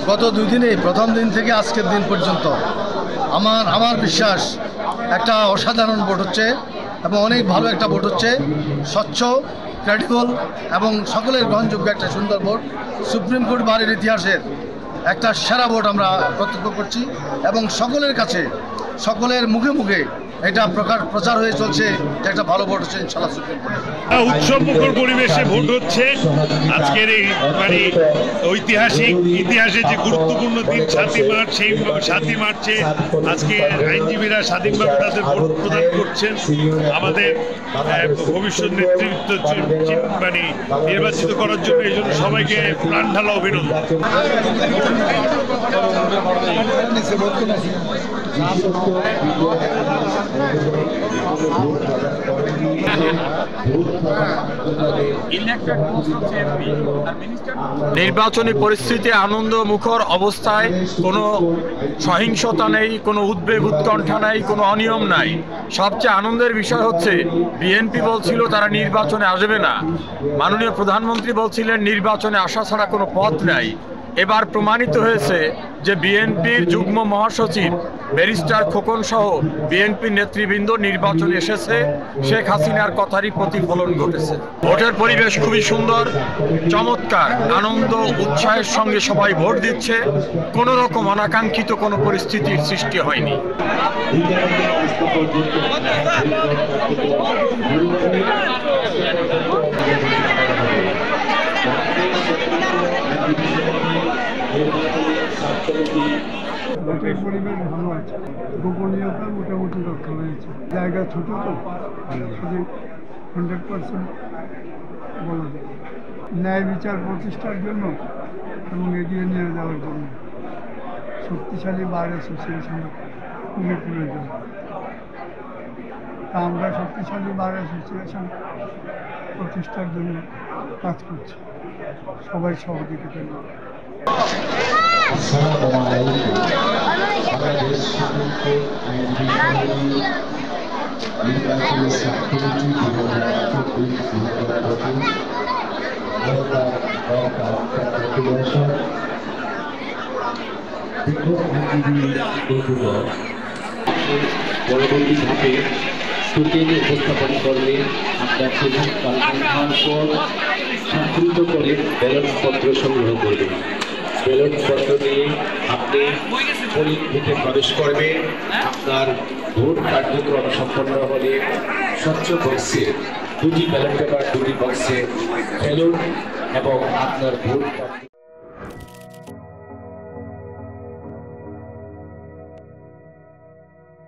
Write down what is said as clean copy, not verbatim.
গত 2 দিনে প্রথম দিন থেকে আজকের দিন পর্যন্ত আমার বিশ্বাস একটা অসাধারণ ভোট হচ্ছে এবং অনেক ভালো একটা ভোট হচ্ছে। স্বচ্ছ, ক্রেডিবল এবং সকলের গ্রহণযোগ্য একটা সুন্দর ভোট। সুপ্রিম কোর্ট বারের ইতিহাসের একটা সেরা ভোট আমরা প্রত্যক্ষ করছি এবং সকলের কাছে, সকলের মুখে মুখে এটা প্রচার হয়ে চলছে যে একটা ভালো ভোট হচ্ছে ইনশাআল্লাহ সুপ্রিম কোর্টে। উৎসবমুখর পরিবেশে ভোট হচ্ছে। আজকের এই ইতিহাসে যে গুরুত্বপূর্ণ দিন 7ই মার্চ, সেই 7ই মার্চে আজকে আইনজীবীরা স্বাধীনভাবে তাদের ভোট প্রদান করছেন। আমাদের ভবিষ্যৎ নেতৃত্ব নির্বাচিত করার জন্য এই জন্য সবাইকে প্রাণ ঢালা অভিনন্দন। নির্বাচনী পরিস্থিতি আনন্দ মুখর অবস্থায়, কোনো সহিংসতা নেই, কোনো উদ্বেগ উৎকণ্ঠা নাই, কোনো অনিয়ম নাই। সবচেয়ে আনন্দের বিষয় হচ্ছে বিএনপি বলছিল তারা নির্বাচনে আসবে না, মাননীয় প্রধানমন্ত্রী বলছিলেন নির্বাচনে আসা ছাড়া কোনো পথ নাই। এবার প্রমাণিত হয়েছে যে বিএনপির যুগ্ম মহাসচিব ব্যারিস্টার খোকন সহ বিএনপির নেতৃবৃন্দ নির্বাচনে এসেছে। শেখ হাসিনার কথারই প্রতিফলন ঘটেছে। ভোটের পরিবেশ খুবই সুন্দর, চমৎকার, আনন্দ উৎসাহের সঙ্গে সবাই ভোট দিচ্ছে। কোনো রকম অনাকাঙ্ক্ষিত কোনো পরিস্থিতির সৃষ্টি হয়নি। ভোটের পরিবেশ ভালো আছে, গোপনীয়তা মোটামুটি রক্ষা হয়েছে। জায়গা ছোট তো, শুধু 100% বলা যায়। ন্যায় বিচার প্রতিষ্ঠার জন্য এবং এগিয়ে নিয়ে যাওয়ার জন্য শক্তিশালী বার অ্যাসোসিয়েশন খুবই প্রয়োজন। তা আমরা শক্তিশালী বার অ্যাসোসিয়েশন প্রতিষ্ঠার জন্য কাজ করছি, সবাই সহযোগিতা নিয়ে। পরবর্তী ধাপে টোকেন উপস্থাপন করলে আমরা সেখান পর স্বাক্ষরিত করে ব্যালট পত্র সংগ্রহ করবেন। ব্যালট পত্র নিয়ে আপনি পোলিং বুথে প্রবেশ করবেন। আপনার ভোট কার্যক্রম সম্পন্ন হলে স্বচ্ছ বক্সে 2টি ব্যালট পেপার 2টি বক্সে ব্যালট এবং আপনার ভোট